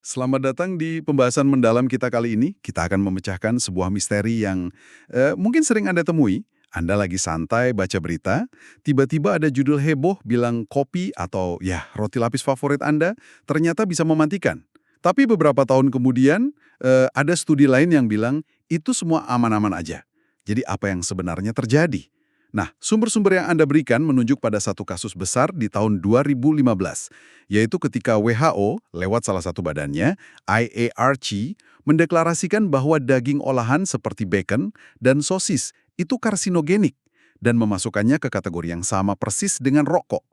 Selamat datang di pembahasan mendalam kita kali ini. Kita akan memecahkan sebuah misteri yang mungkin sering Anda temui. Anda lagi santai baca berita, tiba-tiba ada judul heboh bilang kopi atau ya roti lapis favorit Anda ternyata bisa mematikan. Tapi beberapa tahun kemudian ada studi lain yang bilang itu semua aman-aman aja. Jadi apa yang sebenarnya terjadi? Nah, sumber-sumber yang Anda berikan menunjuk pada satu kasus besar di tahun 2015, yaitu ketika WHO lewat salah satu badannya, IARC, mendeklarasikan bahwa daging olahan seperti bacon dan sosis itu karsinogenik dan memasukkannya ke kategori yang sama persis dengan rokok.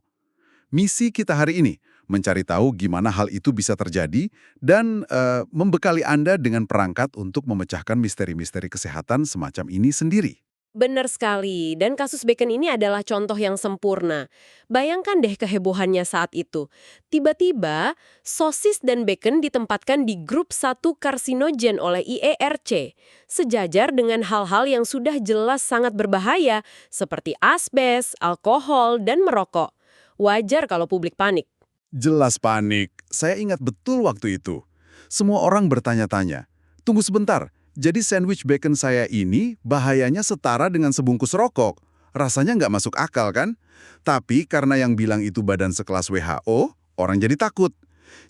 Misi kita hari ini mencari tahu gimana hal itu bisa terjadi dan membekali Anda dengan perangkat untuk memecahkan misteri-misteri kesehatan semacam ini sendiri. Benar sekali, dan kasus Bacon ini adalah contoh yang sempurna. Bayangkan deh kehebohannya saat itu. Tiba-tiba, sosis dan bacon ditempatkan di grup satu karsinogen oleh IARC, sejajar dengan hal-hal yang sudah jelas sangat berbahaya, seperti asbes, alkohol, dan merokok. Wajar kalau publik panik. Jelas panik. Saya ingat betul waktu itu. Semua orang bertanya-tanya, tunggu sebentar, jadi sandwich bacon saya ini bahayanya setara dengan sebungkus rokok. Rasanya nggak masuk akal kan? Tapi karena yang bilang itu badan sekelas WHO, orang jadi takut.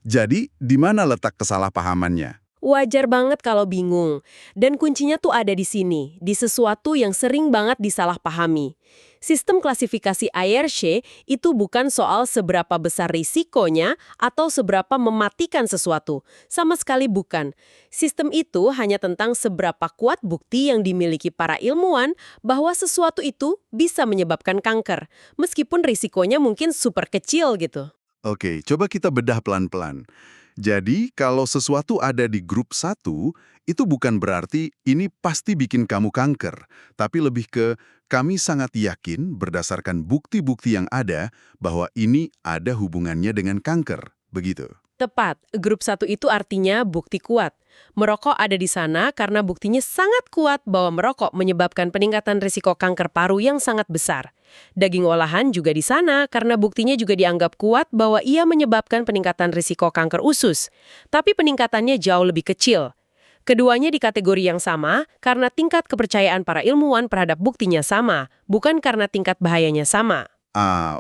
Jadi, di mana letak kesalahpahamannya? Wajar banget kalau bingung. Dan kuncinya tuh ada di sini, di sesuatu yang sering banget disalahpahami. Sistem klasifikasi IRC itu bukan soal seberapa besar risikonya atau seberapa mematikan sesuatu. Sama sekali bukan. Sistem itu hanya tentang seberapa kuat bukti yang dimiliki para ilmuwan bahwa sesuatu itu bisa menyebabkan kanker, meskipun risikonya mungkin super kecil gitu. Oke, coba kita bedah pelan-pelan. Jadi, kalau sesuatu ada di grup satu, itu bukan berarti ini pasti bikin kamu kanker, tapi lebih ke kami sangat yakin berdasarkan bukti-bukti yang ada bahwa ini ada hubungannya dengan kanker. Begitu. Tepat, grup satu itu artinya bukti kuat. Merokok ada di sana karena buktinya sangat kuat bahwa merokok menyebabkan peningkatan risiko kanker paru yang sangat besar. Daging olahan juga di sana karena buktinya juga dianggap kuat bahwa ia menyebabkan peningkatan risiko kanker usus. Tapi peningkatannya jauh lebih kecil. Keduanya di kategori yang sama karena tingkat kepercayaan para ilmuwan terhadap buktinya sama, bukan karena tingkat bahayanya sama.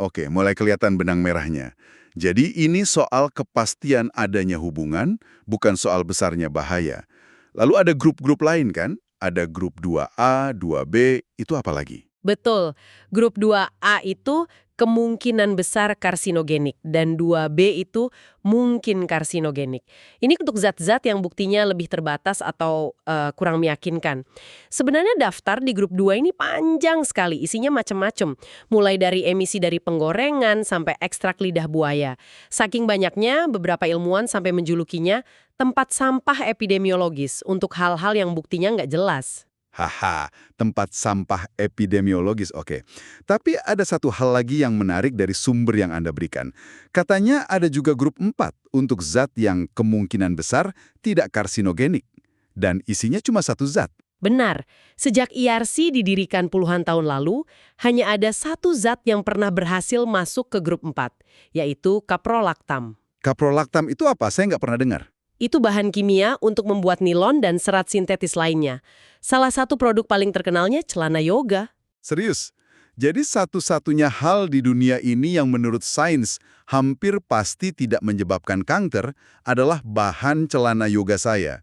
Oke, mulai kelihatan benang merahnya. Jadi ini soal kepastian adanya hubungan, bukan soal besarnya bahaya. Lalu ada grup-grup lain kan? Ada grup 2A, 2B, itu apa lagi? Betul, grup 2A itu kemungkinan besar karsinogenik dan 2B itu mungkin karsinogenik. Ini untuk zat-zat yang buktinya lebih terbatas atau kurang meyakinkan. Sebenarnya daftar di grup 2 ini panjang sekali, isinya macam-macam. Mulai dari emisi dari penggorengan sampai ekstrak lidah buaya. Saking banyaknya, beberapa ilmuwan sampai menjulukinya tempat sampah epidemiologis untuk hal-hal yang buktinya nggak jelas. Haha, tempat sampah epidemiologis, oke. Tapi ada satu hal lagi yang menarik dari sumber yang Anda berikan. Katanya ada juga grup 4 untuk zat yang kemungkinan besar tidak karsinogenik. Dan isinya cuma satu zat. Benar, sejak IRC didirikan puluhan tahun lalu, hanya ada satu zat yang pernah berhasil masuk ke grup 4, yaitu kaprolaktam. Kaprolaktam itu apa? Saya nggak pernah dengar. Itu bahan kimia untuk membuat nilon dan serat sintetis lainnya. Salah satu produk paling terkenalnya celana yoga. Serius? Jadi satu-satunya hal di dunia ini yang menurut sains hampir pasti tidak menyebabkan kanker adalah bahan celana yoga saya.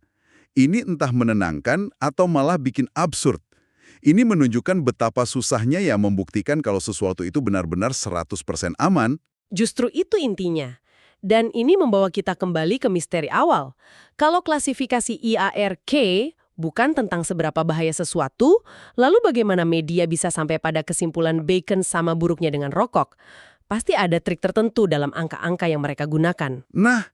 Ini entah menenangkan atau malah bikin absurd. Ini menunjukkan betapa susahnya ya membuktikan kalau sesuatu itu benar-benar 100% aman. Justru itu intinya. Dan ini membawa kita kembali ke misteri awal. Kalau klasifikasi IARC bukan tentang seberapa bahaya sesuatu, lalu bagaimana media bisa sampai pada kesimpulan bacon sama buruknya dengan rokok? Pasti ada trik tertentu dalam angka-angka yang mereka gunakan. Nah,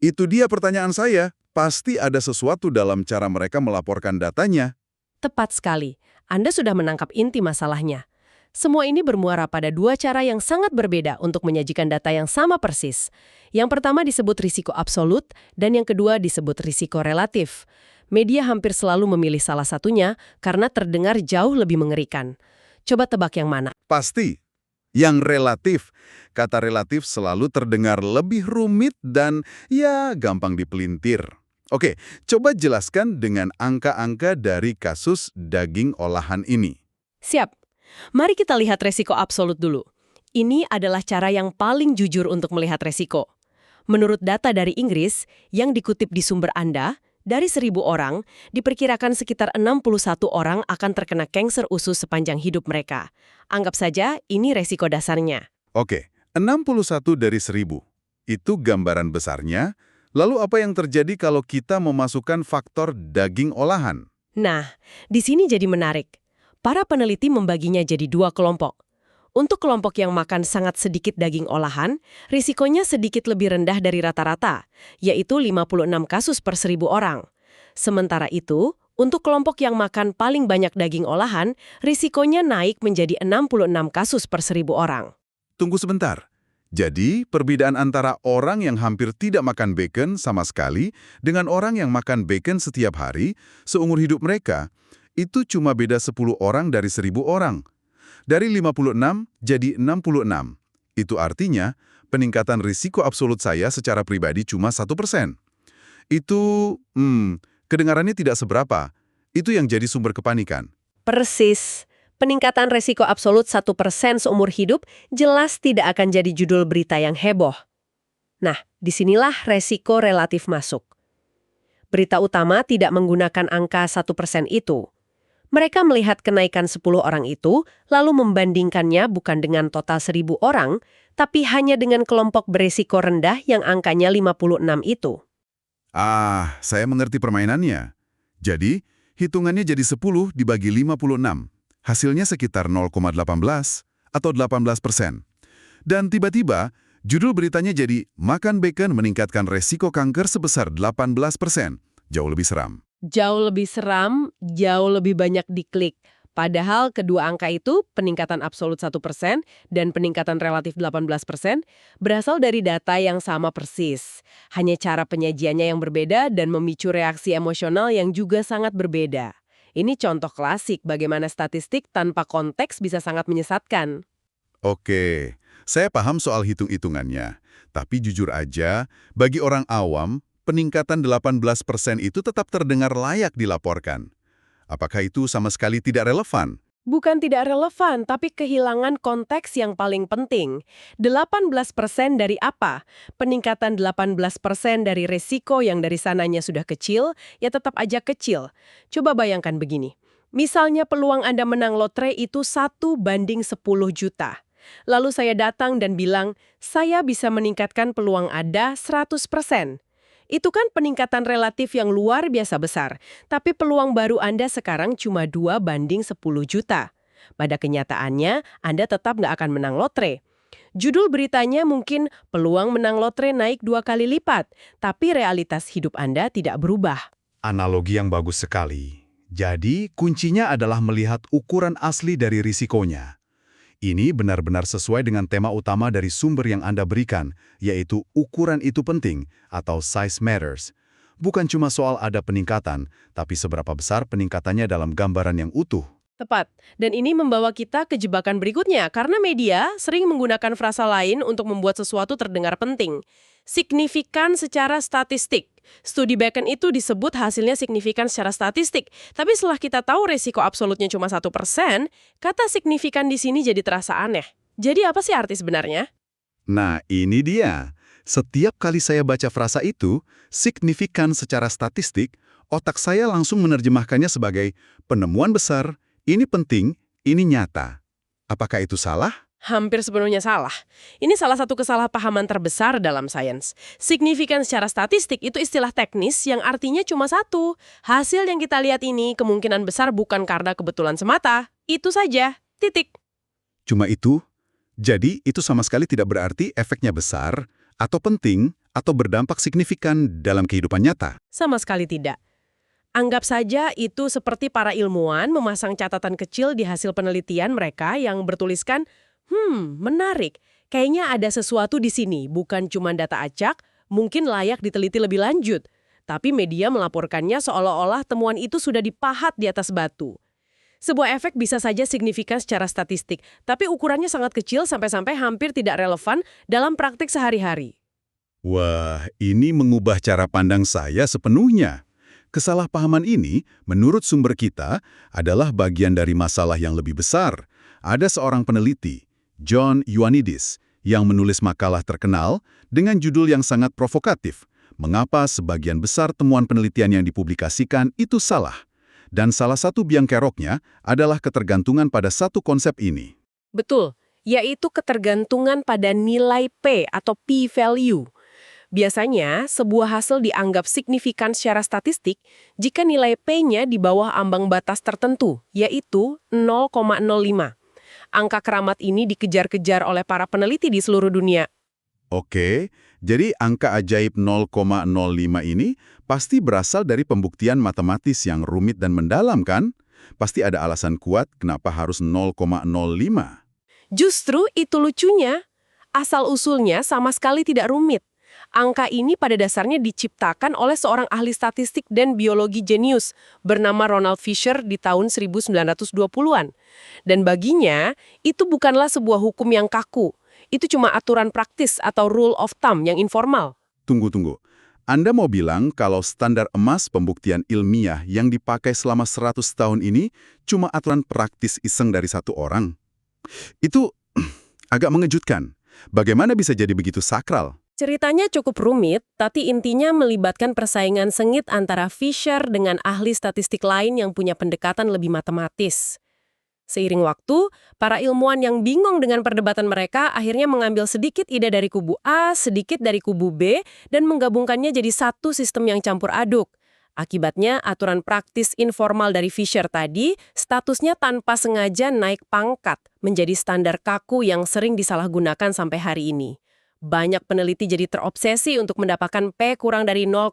itu dia pertanyaan saya. Pasti ada sesuatu dalam cara mereka melaporkan datanya. Tepat sekali. Anda sudah menangkap inti masalahnya. Semua ini bermuara pada dua cara yang sangat berbeda untuk menyajikan data yang sama persis. Yang pertama disebut risiko absolut, dan yang kedua disebut risiko relatif. Media hampir selalu memilih salah satunya karena terdengar jauh lebih mengerikan. Coba tebak yang mana? Pasti. Yang relatif. Kata relatif selalu terdengar lebih rumit dan ya gampang dipelintir. Oke, coba jelaskan dengan angka-angka dari kasus daging olahan ini. Siap. Mari kita lihat resiko absolut dulu. Ini adalah cara yang paling jujur untuk melihat resiko. Menurut data dari Inggris yang dikutip di sumber Anda, dari 1.000 orang, diperkirakan sekitar 61 orang akan terkena kanker usus sepanjang hidup mereka. Anggap saja ini resiko dasarnya. Oke, 61 dari 1.000. Itu gambaran besarnya. Lalu apa yang terjadi kalau kita memasukkan faktor daging olahan? Nah, di sini jadi menarik. Para peneliti membaginya jadi 2 kelompok. Untuk kelompok yang makan sangat sedikit daging olahan, risikonya sedikit lebih rendah dari rata-rata, yaitu 56 kasus per 1.000 orang. Sementara itu, untuk kelompok yang makan paling banyak daging olahan, risikonya naik menjadi 66 kasus per 1.000 orang. Tunggu sebentar. Jadi, perbedaan antara orang yang hampir tidak makan bacon sama sekali dengan orang yang makan bacon setiap hari, seumur hidup mereka, itu cuma beda 10 orang dari 1.000 orang. Dari 56 jadi 66. Itu artinya peningkatan risiko absolut saya secara pribadi cuma 1%. Itu, kedengarannya tidak seberapa. Itu yang jadi sumber kepanikan. Persis. Peningkatan resiko absolut 1% seumur hidup jelas tidak akan jadi judul berita yang heboh. Nah, disinilah resiko relatif masuk. Berita utama tidak menggunakan angka 1% itu. Mereka melihat kenaikan 10 orang itu, lalu membandingkannya bukan dengan total 1.000 orang, tapi hanya dengan kelompok beresiko rendah yang angkanya 56 itu. Saya mengerti permainannya. Jadi, hitungannya jadi 10 dibagi 56. Hasilnya sekitar 0,18 atau 18%. Dan tiba-tiba, judul beritanya jadi makan bacon meningkatkan resiko kanker sebesar 18%. Jauh lebih seram. Jauh lebih seram, jauh lebih banyak diklik. Padahal kedua angka itu, peningkatan absolut 1% dan peningkatan relatif 18%, berasal dari data yang sama persis. Hanya cara penyajiannya yang berbeda dan memicu reaksi emosional yang juga sangat berbeda. Ini contoh klasik bagaimana statistik tanpa konteks bisa sangat menyesatkan. Oke, saya paham soal hitung-hitungannya. Tapi jujur aja, bagi orang awam, peningkatan 18% itu tetap terdengar layak dilaporkan. Apakah itu sama sekali tidak relevan? Bukan tidak relevan, tapi kehilangan konteks yang paling penting. 18% dari apa? Peningkatan 18% dari resiko yang dari sananya sudah kecil, ya tetap aja kecil. Coba bayangkan begini. Misalnya peluang Anda menang lotre itu 1/10 juta. Lalu saya datang dan bilang, saya bisa meningkatkan peluang Anda 100%. Itu kan peningkatan relatif yang luar biasa besar, tapi peluang baru Anda sekarang cuma 2/10 juta. Pada kenyataannya, Anda tetap nggak akan menang lotre. Judul beritanya mungkin peluang menang lotre naik 2 kali lipat, tapi realitas hidup Anda tidak berubah. Analogi yang bagus sekali. Jadi, kuncinya adalah melihat ukuran asli dari risikonya. Ini benar-benar sesuai dengan tema utama dari sumber yang Anda berikan, yaitu ukuran itu penting atau size matters. Bukan cuma soal ada peningkatan, tapi seberapa besar peningkatannya dalam gambaran yang utuh. Tepat. Dan ini membawa kita ke jebakan berikutnya, karena media sering menggunakan frasa lain untuk membuat sesuatu terdengar penting. Signifikan secara statistik. Studi Bacon itu disebut hasilnya signifikan secara statistik. Tapi setelah kita tahu resiko absolutnya cuma 1%, kata signifikan di sini jadi terasa aneh. Jadi apa sih arti sebenarnya? Nah, ini dia. Setiap kali saya baca frasa itu, signifikan secara statistik, otak saya langsung menerjemahkannya sebagai penemuan besar, ini penting, ini nyata. Apakah itu salah? Hampir sepenuhnya salah. Ini salah satu kesalahpahaman terbesar dalam sains. Signifikan secara statistik itu istilah teknis yang artinya cuma satu. Hasil yang kita lihat ini kemungkinan besar bukan karena kebetulan semata. Itu saja. Titik. Cuma itu? Jadi itu sama sekali tidak berarti efeknya besar, atau penting, atau berdampak signifikan dalam kehidupan nyata. Sama sekali tidak. Anggap saja itu seperti para ilmuwan memasang catatan kecil di hasil penelitian mereka yang bertuliskan, menarik. Kayaknya ada sesuatu di sini, bukan cuma data acak, mungkin layak diteliti lebih lanjut. Tapi media melaporkannya seolah-olah temuan itu sudah dipahat di atas batu. Sebuah efek bisa saja signifikan secara statistik, tapi ukurannya sangat kecil sampai-sampai hampir tidak relevan dalam praktik sehari-hari. Wah, ini mengubah cara pandang saya sepenuhnya. Kesalahpahaman ini, menurut sumber kita, adalah bagian dari masalah yang lebih besar. Ada seorang peneliti, John Ioannidis, yang menulis makalah terkenal dengan judul yang sangat provokatif, "Mengapa sebagian besar temuan penelitian yang dipublikasikan itu salah?" Dan salah satu biang keroknya adalah ketergantungan pada satu konsep ini. Betul, yaitu ketergantungan pada nilai P atau P-value. Biasanya, sebuah hasil dianggap signifikan secara statistik jika nilai P-nya di bawah ambang batas tertentu, yaitu 0,05. Angka keramat ini dikejar-kejar oleh para peneliti di seluruh dunia. Oke, jadi angka ajaib 0,05 ini pasti berasal dari pembuktian matematis yang rumit dan mendalam, kan? Pasti ada alasan kuat kenapa harus 0,05. Justru itu lucunya. Asal-usulnya sama sekali tidak rumit. Angka ini pada dasarnya diciptakan oleh seorang ahli statistik dan biologi jenius bernama Ronald Fisher di tahun 1920-an. Dan baginya, itu bukanlah sebuah hukum yang kaku. Itu cuma aturan praktis atau rule of thumb yang informal. Tunggu. Anda mau bilang kalau standar emas pembuktian ilmiah yang dipakai selama 100 tahun ini cuma aturan praktis iseng dari satu orang? Itu agak mengejutkan. Bagaimana bisa jadi begitu sakral? Ceritanya cukup rumit, tapi intinya melibatkan persaingan sengit antara Fisher dengan ahli statistik lain yang punya pendekatan lebih matematis. Seiring waktu, para ilmuwan yang bingung dengan perdebatan mereka akhirnya mengambil sedikit ide dari kubu A, sedikit dari kubu B, dan menggabungkannya jadi satu sistem yang campur aduk. Akibatnya, aturan praktis informal dari Fisher tadi, statusnya tanpa sengaja naik pangkat, menjadi standar kaku yang sering disalahgunakan sampai hari ini. Banyak peneliti jadi terobsesi untuk mendapatkan P kurang dari 0,05,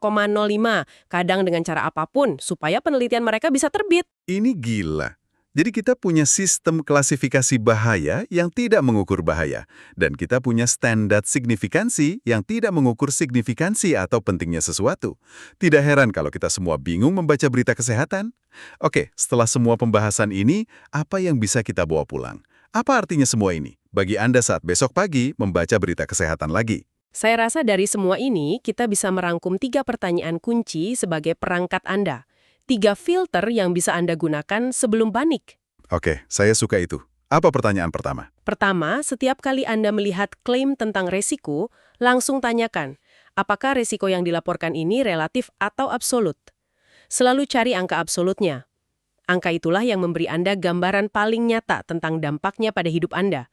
kadang dengan cara apapun, supaya penelitian mereka bisa terbit. Ini gila. Jadi kita punya sistem klasifikasi bahaya yang tidak mengukur bahaya. Dan kita punya standar signifikansi yang tidak mengukur signifikansi atau pentingnya sesuatu. Tidak heran kalau kita semua bingung membaca berita kesehatan. Oke, setelah semua pembahasan ini, apa yang bisa kita bawa pulang? Apa artinya semua ini bagi Anda saat besok pagi membaca berita kesehatan lagi? Saya rasa dari semua ini, kita bisa merangkum 3 pertanyaan kunci sebagai perangkat Anda. 3 filter yang bisa Anda gunakan sebelum panik. Oke, saya suka itu. Apa pertanyaan pertama? Pertama, setiap kali Anda melihat klaim tentang resiko, langsung tanyakan, apakah resiko yang dilaporkan ini relatif atau absolut? Selalu cari angka absolutnya. Angka itulah yang memberi Anda gambaran paling nyata tentang dampaknya pada hidup Anda.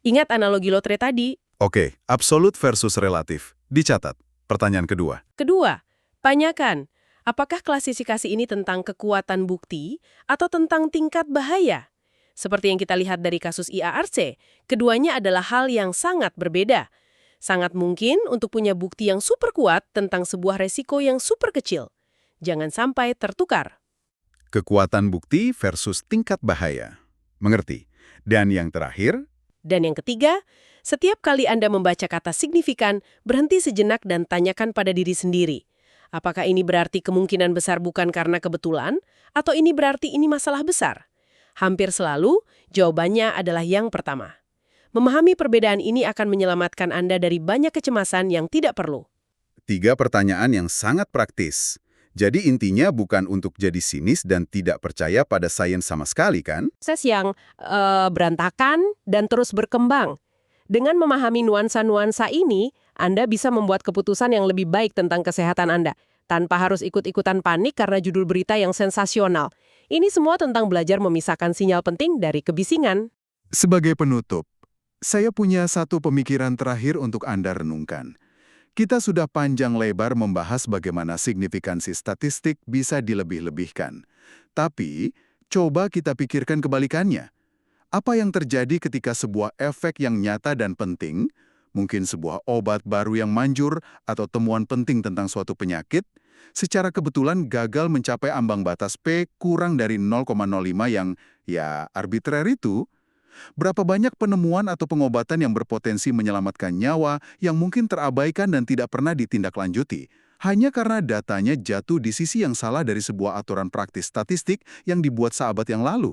Ingat analogi lotre tadi? Oke, absolut versus relatif. Dicatat. Pertanyaan kedua. Kedua, tanyakan, apakah klasifikasi ini tentang kekuatan bukti atau tentang tingkat bahaya? Seperti yang kita lihat dari kasus IARC, keduanya adalah hal yang sangat berbeda. Sangat mungkin untuk punya bukti yang super kuat tentang sebuah resiko yang super kecil. Jangan sampai tertukar. Kekuatan bukti versus tingkat bahaya. Mengerti. Dan yang terakhir, Dan yang ketiga, setiap kali Anda membaca kata signifikan, berhenti sejenak dan tanyakan pada diri sendiri. Apakah ini berarti kemungkinan besar bukan karena kebetulan, atau ini berarti ini masalah besar? Hampir selalu, jawabannya adalah yang pertama. Memahami perbedaan ini akan menyelamatkan Anda dari banyak kecemasan yang tidak perlu. 3 pertanyaan yang sangat praktis. Jadi intinya bukan untuk jadi sinis dan tidak percaya pada sains sama sekali, kan? Proses yang berantakan dan terus berkembang. Dengan memahami nuansa-nuansa ini, Anda bisa membuat keputusan yang lebih baik tentang kesehatan Anda, tanpa harus ikut-ikutan panik karena judul berita yang sensasional. Ini semua tentang belajar memisahkan sinyal penting dari kebisingan. Sebagai penutup, saya punya satu pemikiran terakhir untuk Anda renungkan. Kita sudah panjang lebar membahas bagaimana signifikansi statistik bisa dilebih-lebihkan. Tapi, coba kita pikirkan kebalikannya. Apa yang terjadi ketika sebuah efek yang nyata dan penting, mungkin sebuah obat baru yang manjur atau temuan penting tentang suatu penyakit, secara kebetulan gagal mencapai ambang batas P kurang dari 0,05 yang, arbitrer itu? Berapa banyak penemuan atau pengobatan yang berpotensi menyelamatkan nyawa yang mungkin terabaikan dan tidak pernah ditindaklanjuti, hanya karena datanya jatuh di sisi yang salah dari sebuah aturan praktis statistik yang dibuat seabad yang lalu?